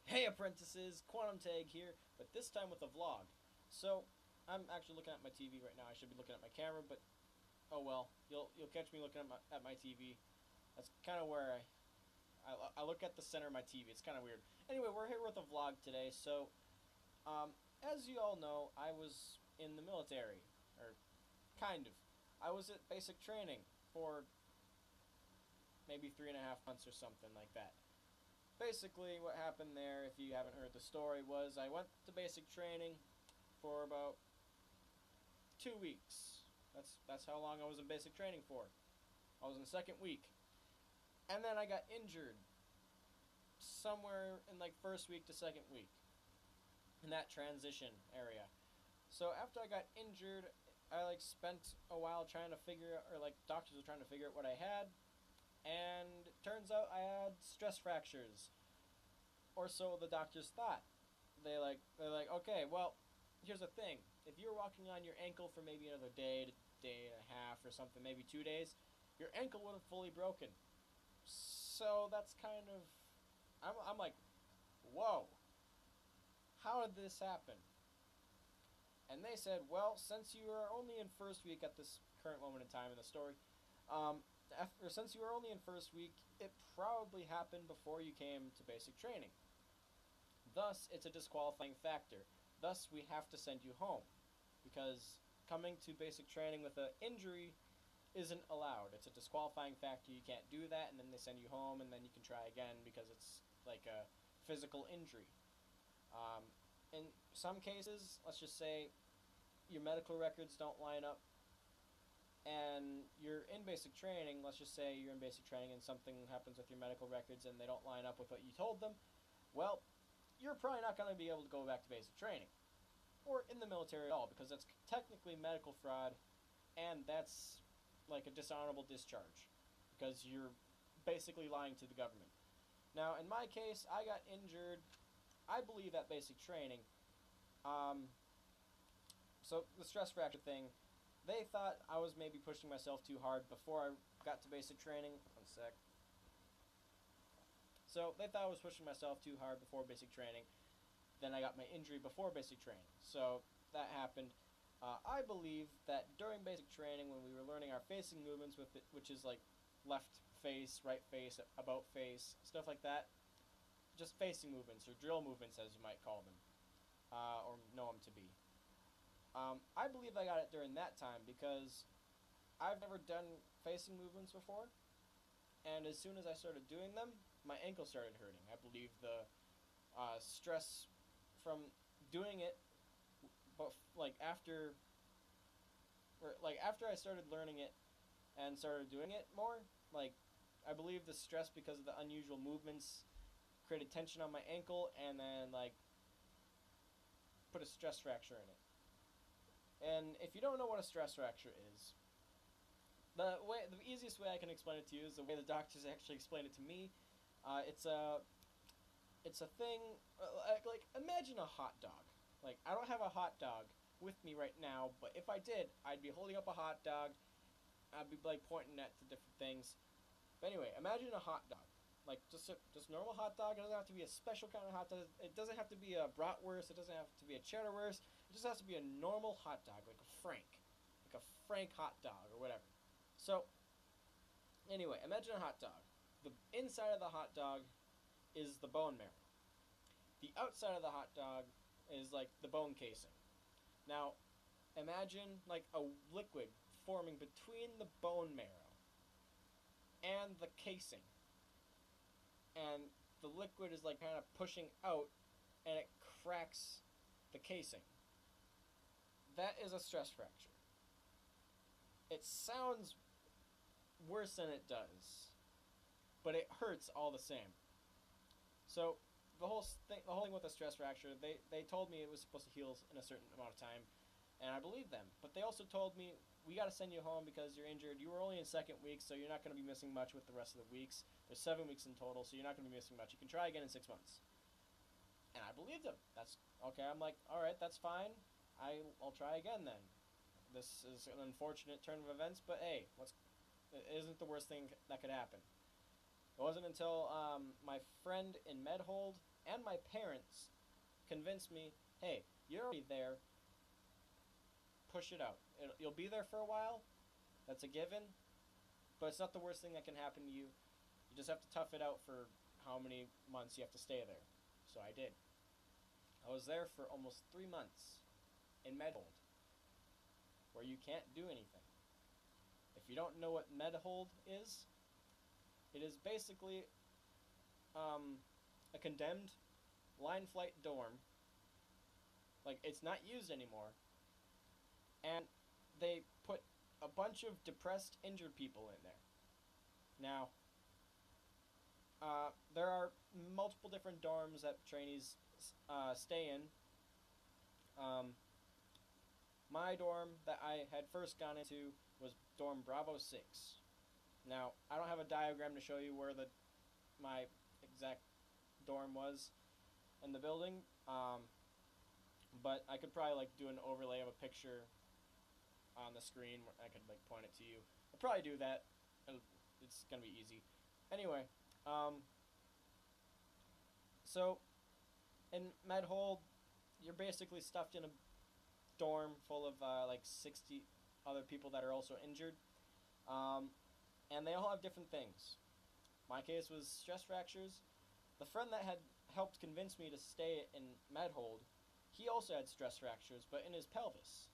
Hey apprentices, Quantum Tag here, but this time with a vlog. So, I'm actually looking at my TV right now. I should be looking at my camera, but oh well. You'll catch me looking at my TV. That's kind of where I look at the center of my TV. It's kind of weird. Anyway, we're here with a vlog today. So, as you all know, I was in the military, or kind of. I was at basic training for maybe 3.5 months or something like that. Basically, what happened there, if you haven't heard the story, was I went to basic training for about 2 weeks. That's how long I was in basic training for. I was in the second week, and then I got injured somewhere in like first week to second week in that transition area. So after I got injured, I like spent a while trying to figure out, or like doctors were trying to figure out what I had, and it turns out I had stress fractures, or so the doctors thought. They're like, okay, well, here's the thing: if you're walking on your ankle for maybe another day, to day and a half, or something, maybe 2 days, your ankle would have fully broken. So that's kind of, I'm like, whoa, how did this happen? And they said, well, since you are only in first week at this current moment in time in the story, since you were only in first week, it probably happened before you came to basic training. Thus, it's a disqualifying factor. Thus, we have to send you home. Because coming to basic training with an injury isn't allowed. It's a disqualifying factor. You can't do that, and then they send you home, and then you can try again because it's like a physical injury. Um, in some cases, let's just say your medical records don't line up, and you're in basic training. Let's just say you're in basic training, and something happens with your medical records, and they don't line up with what you told them. Well, you're probably not going to be able to go back to basic training or in the military at all because that's technically medical fraud, and that's like a dishonorable discharge because you're basically lying to the government. Now, in my case, I got injured, I believe, at basic training. Um, so the stress fracture thing, they thought I was maybe pushing myself too hard before I got to basic training. One sec. So they thought I was pushing myself too hard before basic training. Then I got my injury before basic training. So that happened. I believe that during basic training, when we were learning our facing movements, with it, which is like left face, right face, about face, stuff like that, just facing movements or drill movements, as you might call them, or know them to be. I believe I got it during that time because I've never done facing movements before, and as soon as I started doing them, my ankle started hurting. I believe the stress from doing it, but like after, or like after I started learning it and started doing it more, like I believe the stress because of the unusual movements created tension on my ankle and then like put a stress fracture in it. And if you don't know what a stress fracture is, the easiest way I can explain it to you is the way the doctors actually explained it to me. It's a thing like imagine a hot dog. Like I don't have a hot dog with me right now, but if I did, I'd be holding up a hot dog. I'd be like pointing at the different things. But anyway, imagine a hot dog. Like just normal hot dog. It doesn't have to be a special kind of hot dog. It doesn't have to be a bratwurst. It doesn't have to be a cheddarwurst. It just has to be a normal hot dog, like a Frank hot dog or whatever. So anyway, imagine a hot dog. The inside of the hot dog is the bone marrow. The outside of the hot dog is like the bone casing. Now, imagine like a liquid forming between the bone marrow and the casing. And the liquid is like kind of pushing out and it cracks the casing. That is a stress fracture. It sounds worse than it does, but it hurts all the same. So the whole thing with the stress fracture, they told me it was supposed to heal in a certain amount of time, and I believed them. But they also told me we got to send you home because you're injured. You were only in second week, so you're not going to be missing much with the rest of the weeks. There's 7 weeks in total, so you're not going to be missing much. You can try again in 6 months. And I believed them. That's okay. I'm like, all right, that's fine. I'll try again then. This is an unfortunate turn of events, but hey, it isn't the worst thing that could happen. It wasn't until my friend in Medhold and my parents convinced me, hey, you're already there, push it out. You'll be there for a while, that's a given, but it's not the worst thing that can happen to you. You just have to tough it out for how many months you have to stay there. So I did. I was there for almost 3 months in Medhold, where you can't do anything. If you don't know what Medhold is, it is basically a condemned line flight dorm. Like, it's not used anymore. And they put a bunch of depressed, injured people in there. Now, there are multiple different dorms that trainees stay in. My dorm that I had first gone into was dorm Bravo 6. Now, I don't have a diagram to show you where my exact dorm was in the building, but I could probably like do an overlay of a picture on the screen where I could like point it to you. I'll probably do that. It's gonna be easy. Anyway, so in Medhold, you're basically stuffed in a dorm full of like 60 other people that are also injured, and they all have different things. My case was stress fractures. The friend that had helped convince me to stay in Medhold, he also had stress fractures, but in his pelvis.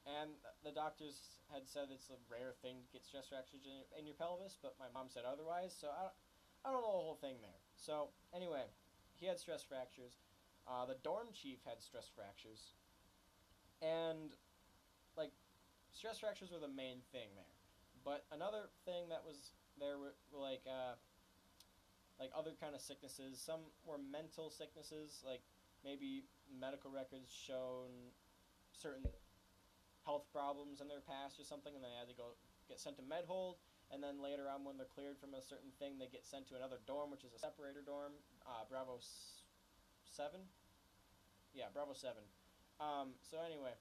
And the doctors had said it's a rare thing to get stress fractures in your pelvis, but my mom said otherwise, so I don't know the whole thing there. So, anyway, he had stress fractures. The dorm chief had stress fractures. And, like, stress fractures were the main thing there. But another thing that was there were, like other kind of sicknesses. Some were mental sicknesses, like maybe medical records shown certain health problems in their past or something, and they had to get sent to Medhold, and then later on when they're cleared from a certain thing, they get sent to another dorm, which is a separator dorm, Bravo 7? Yeah, Bravo 7. So anyway,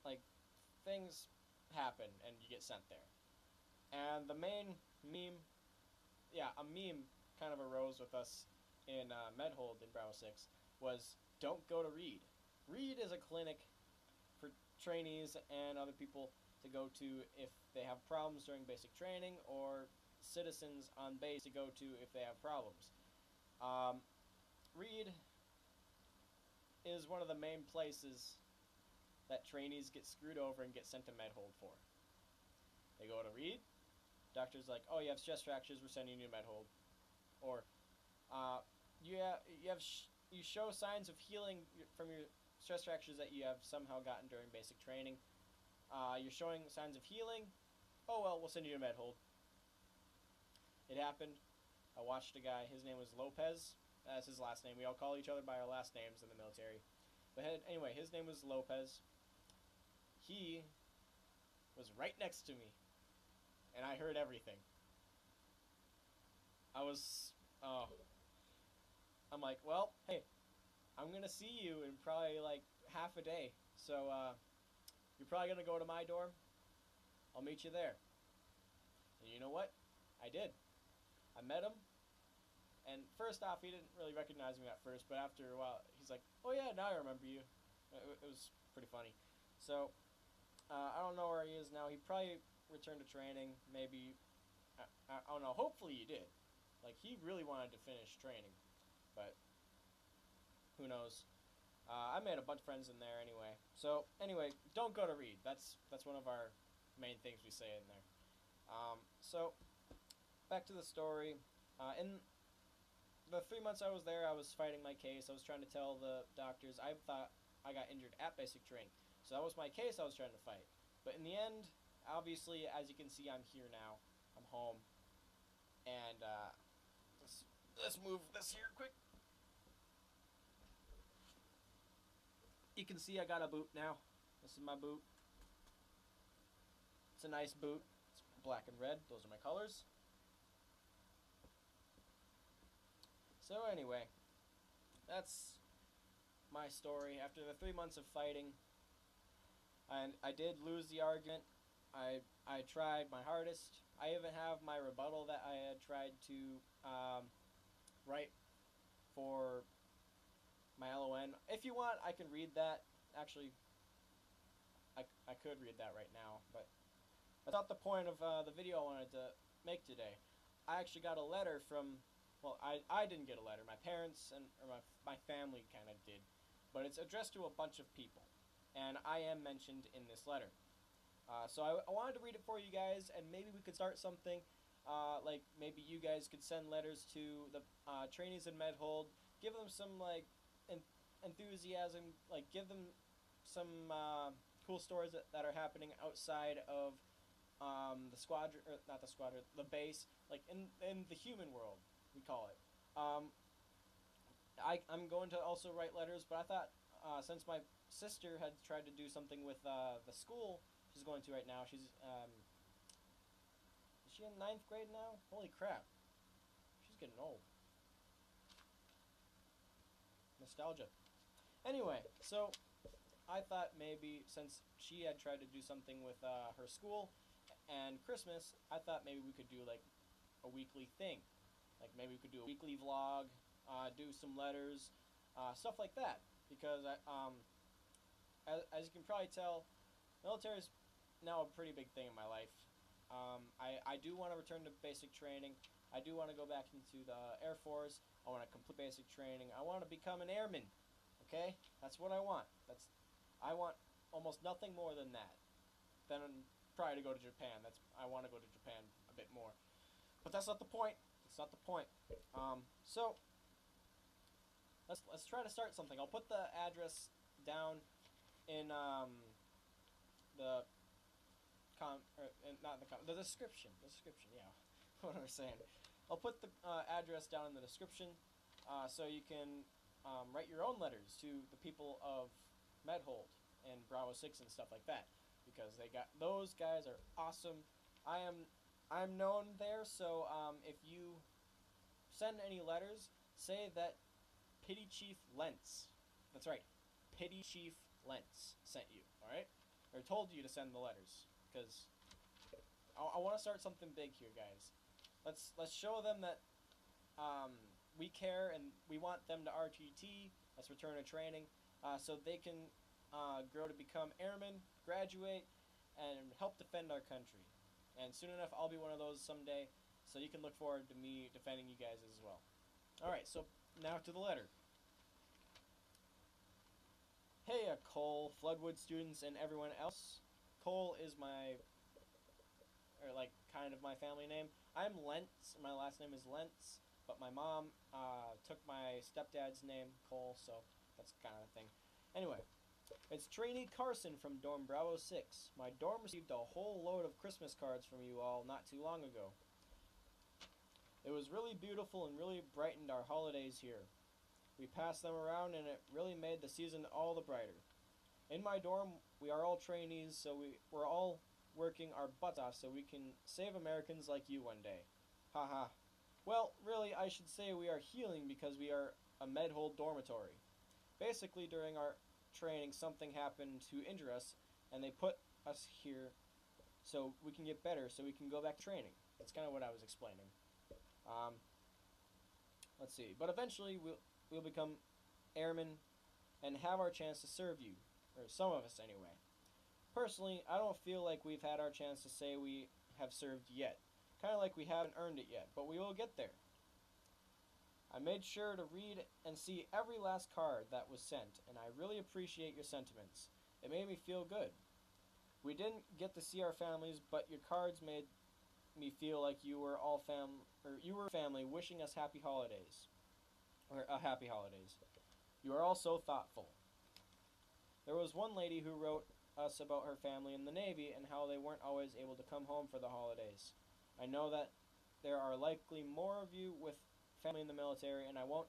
like, things happen, and you get sent there. And the main meme, a meme kind of arose with us in Medhold in Bravo 6, was don't go to Reed. Reed is a clinic for trainees and other people to go to if they have problems during basic training, or citizens on base to go to if they have problems. Reed is one of the main places that trainees get screwed over and get sent to Medhold for. They go to Reed, doctor's like, oh, you have stress fractures, we're sending you to Medhold. Or, you show signs of healing from your stress fractures that you have somehow gotten during basic training. You're showing signs of healing. Oh, well, we'll send you to Medhold. It happened. I watched a guy, his name was Lopez. That's his last name. We all call each other by our last names in the military. But anyway, his name was Lopez. He was right next to me, and I heard everything. I'm like, well, hey, I'm gonna see you in probably like half a day, so you're probably gonna go to my dorm. I'll meet you there. And you know what? I did. I met him, and first off, he didn't really recognize me at first, but after a while, he's like, oh yeah, now I remember you. It was pretty funny. So, I don't know where he is now. He probably returned to training, maybe, I don't know, hopefully he did. Like, he really wanted to finish training, but who knows. I made a bunch of friends in there anyway. So, anyway, don't go to Reed. That's one of our main things we say in there. So, back to the story. In the 3 months I was there, I was fighting my case. I was trying to tell the doctors I thought I got injured at basic training. So that was my case I was trying to fight. But in the end, obviously, as you can see, I'm here now. I'm home. And let's move this here quick. You can see I got a boot now. This is my boot. It's a nice boot. It's black and red. Those are my colors. So anyway, that's my story. After the 3 months of fighting, and I did lose the argument. I tried my hardest. I even have my rebuttal that I had tried to write for my LON. If you want, I can read that. Actually, I could read that right now, but that's not the point of the video I wanted to make today. I actually got a letter from, well, I didn't get a letter. My parents and or my family kind of did, but it's addressed to a bunch of people, and I am mentioned in this letter. So I wanted to read it for you guys, and maybe we could start something. Like maybe you guys could send letters to the trainees in Medhold, give them some like enthusiasm, like give them some cool stories that are happening outside of the squadron, or not the squadron, the base, like in the human world, we call it. I'm going to also write letters, but I thought since my sister had tried to do something with the school she's going to right now, is she in ninth grade now? Holy crap, she's getting old. Nostalgia. Anyway, so I thought maybe since she had tried to do something with her school and Christmas, I thought maybe we could do like a weekly thing. Like maybe we could do a weekly vlog, do some letters, stuff like that. Because as you can probably tell, military is now a pretty big thing in my life. I do want to return to basic training. I do want to go back into the Air Force. I want to complete basic training. I want to become an airman. Okay, that's what I want. I want almost nothing more than that. Then try to go to Japan. I want to go to Japan a bit more, but that's not the point. That's not the point. So let's try to start something. I'll put the address down in the the description. The description, yeah. What am I saying? I'll put the address down in the description, so you can write your own letters to the people of Medhold and Bravo 6 and stuff like that, because those guys are awesome. I'm known there, so if you send any letters, say that Pity Chief Lentz, that's right, Pity Chief Lentz sent you, alright? Or told you to send the letters, because I want to start something big here, guys. Let's show them that we care and we want them to RTT, let's return to training, so they can grow to become airmen, graduate, and help defend our country. And soon enough, I'll be one of those someday, so you can look forward to me defending you guys as well. Alright, so now to the letter. Hey, Cole, Floodwood students, and everyone else. Cole is kind of my family name. I'm Lentz, my last name is Lentz, but my mom took my stepdad's name, Cole, so that's kind of a thing. Anyway, it's Trainee Carson from Dorm Bravo 6. My dorm received a whole load of Christmas cards from you all not too long ago. It was really beautiful and really brightened our holidays here. We passed them around and it really made the season all the brighter. In my dorm, we are all trainees, so we're all working our butts off so we can save Americans like you one day. Haha. Well, really, I should say we are healing because we are a Medhold dormitory. Basically, during our training, something happened to injure us, and they put us here so we can get better, so we can go back to training. That's kind of what I was explaining. Let's see. But eventually, we'll become airmen and have our chance to serve you. Or some of us, anyway. Personally, I don't feel like we've had our chance to say we have served yet. Kind of like we haven't earned it yet, but we will get there. I made sure to read and see every last card that was sent, and I really appreciate your sentiments. It made me feel good. We didn't get to see our families, but your cards made me feel like you were family wishing us happy holidays. Or happy holidays. You are all so thoughtful. There was one lady who wrote us about her family in the Navy and how they weren't always able to come home for the holidays. I know that there are likely more of you with family in the military, and I want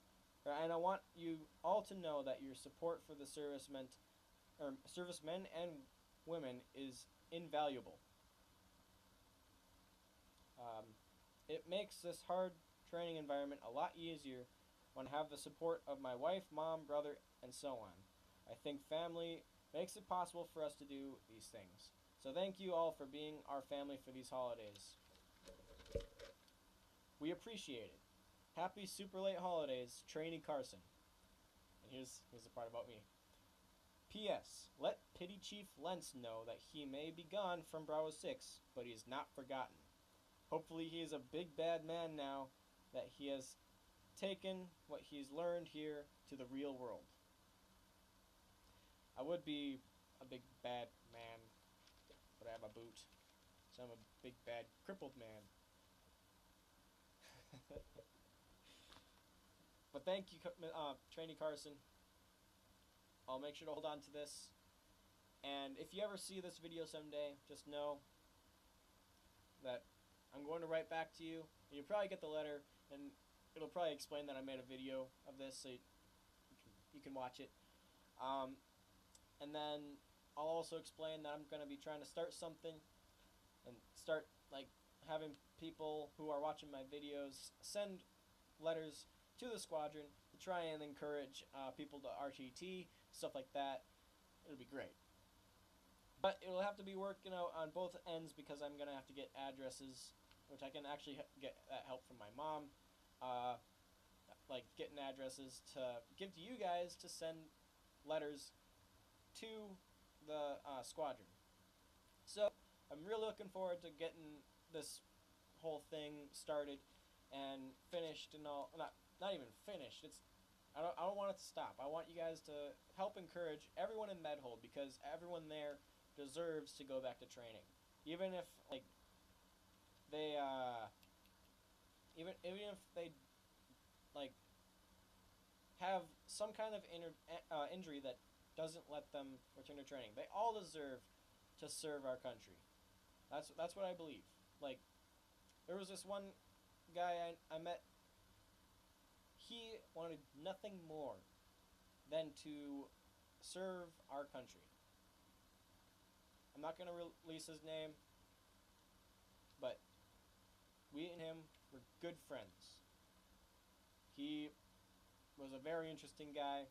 you all to know that your support for the servicemen and women is invaluable. It makes this hard training environment a lot easier when I have the support of my wife, mom, brother, and so on. I think family makes it possible for us to do these things. So thank you all for being our family for these holidays. We appreciate it. Happy super late holidays, Trainee Carson. And here's the part about me. P.S. Let Petty Chief Lentz know that he may be gone from Bravo 6, but he is not forgotten. Hopefully he is a big bad man now that he has taken what he's learned here to the real world. I would be a big bad man, but I have a boot. So I'm a big bad crippled man. But thank you, Trainee Carson. I'll make sure to hold on to this. And if you ever see this video someday, just know that I'm going to write back to you. You'll probably get the letter, and it'll probably explain that I made a video of this, so you can watch it. And then I'll also explain that I'm going to be trying to start something and start like having people who are watching my videos send letters to the squadron to try and encourage people to RTT, stuff like that. It'll be great. But it'll have to be working out on both ends because I'm going to have to get addresses, which I can actually get that help from my mom. Like getting addresses to give to you guys to send letters to the squadron. So I'm really looking forward to getting this whole thing started and finished and all. Not even finished. I don't want it to stop. I want you guys to help encourage everyone in Medhold because everyone there deserves to go back to training, even if like they even if they like have some kind of injury that doesn't let them return to training. They all deserve to serve our country. That's what I believe. Like, there was this one guy I met. He wanted nothing more than to serve our country. I'm not going to release his name, but we and him were good friends. He was a very interesting guy,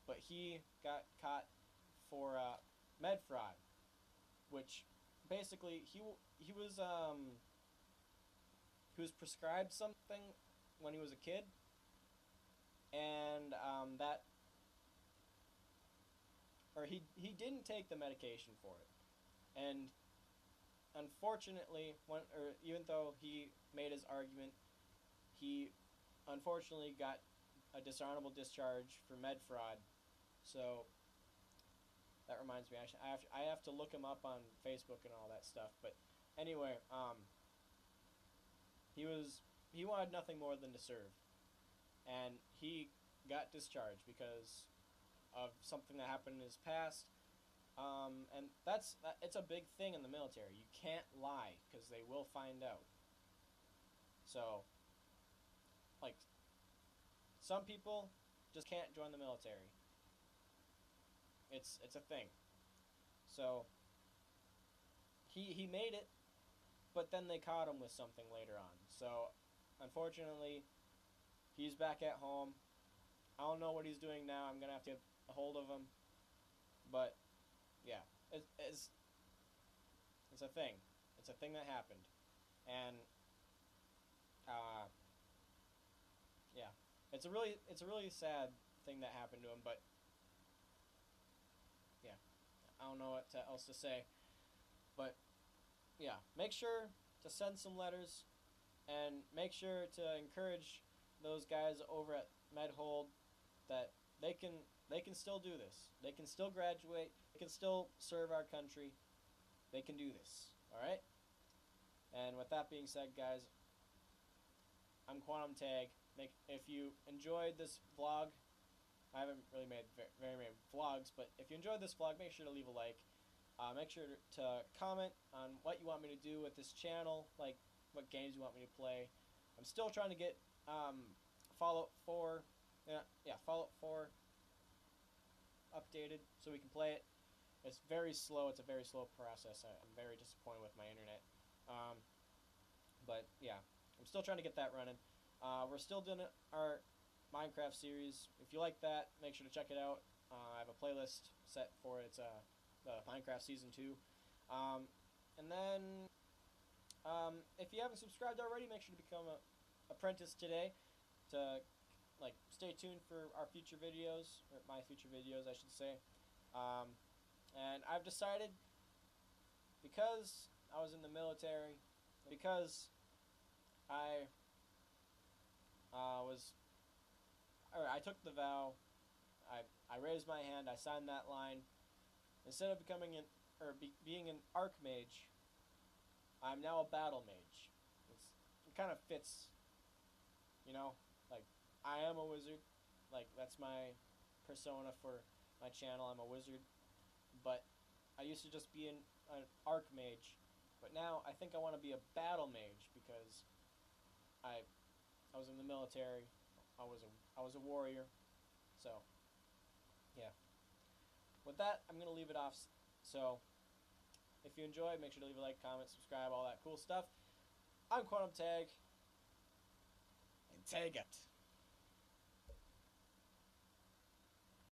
but he got caught for med fraud, which basically he was prescribed something when he was a kid, and he didn't take the medication for it, and unfortunately, even though he made his argument, he unfortunately got a dishonorable discharge for med fraud. So that reminds me, I have to look him up on Facebook and all that stuff. But anyway, he wanted nothing more than to serve, and he got discharged because of something that happened in his past. And it's a big thing in the military. You can't lie because they will find out. So, like, some people just can't join the military. It's a thing. So he made it, but then they caught him with something later on. So unfortunately, he's back at home. I don't know what he's doing now. I'm gonna have to get a hold of him. But yeah, it's a thing. It's a thing that happened, and yeah, it's a really sad thing that happened to him. But yeah, I don't know what else to say. But yeah, make sure to send some letters, and make sure to encourage those guys over at Medhold that they can still do this. They can still graduate. They can still serve our country. They can do this. All right. And with that being said, guys, I'm Quantum Tag. If you enjoyed this vlog, I haven't really made very many vlogs, but if you enjoyed this vlog, make sure to leave a like. Make sure to comment on what you want me to do with this channel, like what games you want me to play. I'm still trying to get Fallout 4, Fallout 4 updated so we can play it. It's very slow. It's a very slow process. I'm very disappointed with my internet. But yeah, I'm still trying to get that running. We're still doing our Minecraft series. If you like that, make sure to check it out. I have a playlist set for it. It's the Minecraft Season 2. And then, if you haven't subscribed already, make sure to become a apprentice today to like stay tuned for our future videos, or my future videos, I should say. And I've decided, because I was in the military, because I was, or I took the vow, I raised my hand, I signed that line. Instead of becoming being an archmage, I'm now a battle mage. It kind of fits, you know, like I am a wizard, like that's my persona for my channel. I'm a wizard, but I used to just be an archmage, but now I think I want to be a battle mage because I was in the military. I was a warrior, so yeah. With that, I'm gonna leave it off. So if you enjoyed, make sure to leave a like, comment, subscribe, all that cool stuff. I'm Quantum Tag, and tag it.